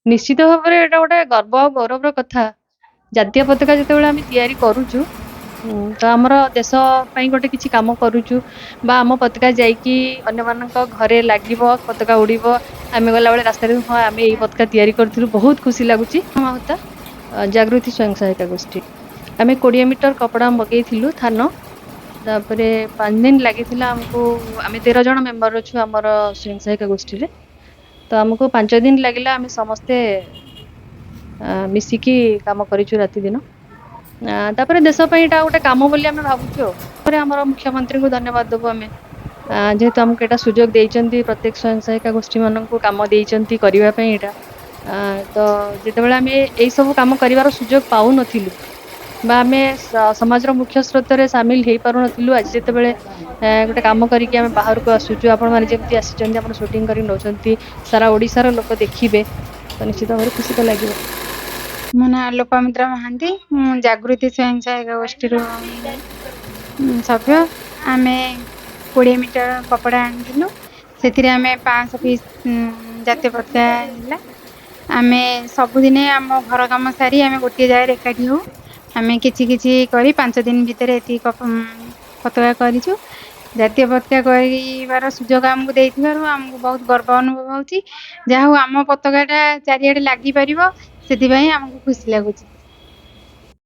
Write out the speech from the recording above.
ନିଶ୍ଚିତ ଭାବରେ ଏଇଟା ଗୋଟେ ଗର୍ବ ଆଉ ଗୌରବର କଥା। ଜାତୀୟ ପତାକା ଯେତେବେଳେ ଆମେ ତିଆରି କରୁଛୁ, ତ ଆମର ଦେଶ ପାଇଁ ଗୋଟେ କିଛି କାମ କରୁଛୁ ବା ଆମ ପତାକା ଯାଇକି ଅନ୍ୟମାନଙ୍କ ଘରେ ଲାଗିବ, ପତାକା ଉଡିବ, ଆମେ ଗଲାବେଳେ ରାସ୍ତାରେ ହଁ ଆମେ ଏଇ ପତାକା ତିଆରି କରିଥିଲୁ, ବହୁତ ଖୁସି ଲାଗୁଛି। ମାହୁତା ଜାଗୃତି ସ୍ୱୟଂ ସହାୟିକା ଗୋଷ୍ଠୀ ଆମେ 20 ମିଟର କପଡା ମଗେଇଥିଲୁ ଥାନ। ତାପରେ 5 ଦିନ ଲାଗିଥିଲା ଆମକୁ। ଆମେ 13 ଜଣ ମେମ୍ବର ଅଛୁ ଆମର ସ୍ୱୟଂ ସହାୟିକା ଗୋଷ୍ଠୀରେ। ତ ଆମକୁ 5 ଦିନ ଲାଗିଲା। ଆମେ ସମସ୍ତେ ମିଶିକି କାମ କରିଛୁ ରାତି ଦିନ। ତାପରେ ଦେଶ ପାଇଁ ଏଇଟା ଗୋଟେ କାମ ବୋଲି ଆମେ ଭାବୁଛୁ। ଆଉ ତାପରେ ଆମର ମୁଖ୍ୟମନ୍ତ୍ରୀଙ୍କୁ ଧନ୍ୟବାଦ ଦବୁ ଆମେ, ଯେହେତୁ ଆମକୁ ଏଇଟା ସୁଯୋଗ ଦେଇଛନ୍ତି, ପ୍ରତ୍ୟେକ ସ୍ୱୟଂ ସହାୟିକା ଗୋଷ୍ଠୀ ମାନଙ୍କୁ କାମ ଦେଇଛନ୍ତି କରିବା ପାଇଁ ଏଇଟା। ତ ଯେତେବେଳେ ଆମେ ଏଇ ସବୁ କାମ କରିବାର ସୁଯୋଗ ପାଉନଥିଲୁ ବା ଆମେ ସମାଜର ମୁଖ୍ୟ ସ୍ରୋତରେ ସାମିଲ ହେଇପାରୁନଥିଲୁ, ଆଜି ଯେତେବେଳେ ଗୋଟେ କାମ କରିକି ଆମେ ବାହାରକୁ ଆସୁଛୁ, ଆପଣ ମାନେ ଯେମିତି ଆସିଛନ୍ତି, ଆପଣ ସୁଟିଂ କରିକି ନଉଛନ୍ତି, ସାରା ଓଡିଶାର ଲୋକ ଦେଖିବେ, ତ ନିଶ୍ଚିତ ଭାବରେ ଖୁସି ତ ଲାଗିବ। ମୋ ନାଁ ଲୋପାମିତ୍ରା ମହାନ୍ତି। ମୁଁ ଜାଗୃତି ସ୍ୱୟଂ ସହାୟକ ଗୋଷ୍ଠୀର ସଭ୍ୟ। ଆମେ 20 ମିଟର କପଡ଼ା ଆଣିଥିଲୁ। ସେଥିରେ ଆମେ 500 ପିସ୍ ଜାତୀୟ ପତାକା ହେଲା। ଆମେ ସବୁଦିନେ ଆମ ଘର କାମ ସାରି ଆମେ ଗୋଟିଏ ଜାଗାରେ ଏକାଠି ହଉ। ଆମେ କିଛି କିଛି କରି 5 ଦିନ ଭିତରେ ଏତିକି ପତାକା କରିଛୁ। ଜାତୀୟ ପତାକା କରିବାର ସୁଯୋଗ ଆମକୁ ଦେଇଥିବାରୁ ଆମକୁ ବହୁତ ଗର୍ବ ଅନୁଭବ ହଉଛି। ଯାହା ହଉ ଆମ ପତାକାଟା ଚାରିଆଡେ ଲାଗିପାରିବ, ସେଥିପାଇଁ ଆମକୁ ଖୁସି ଲାଗୁଛି।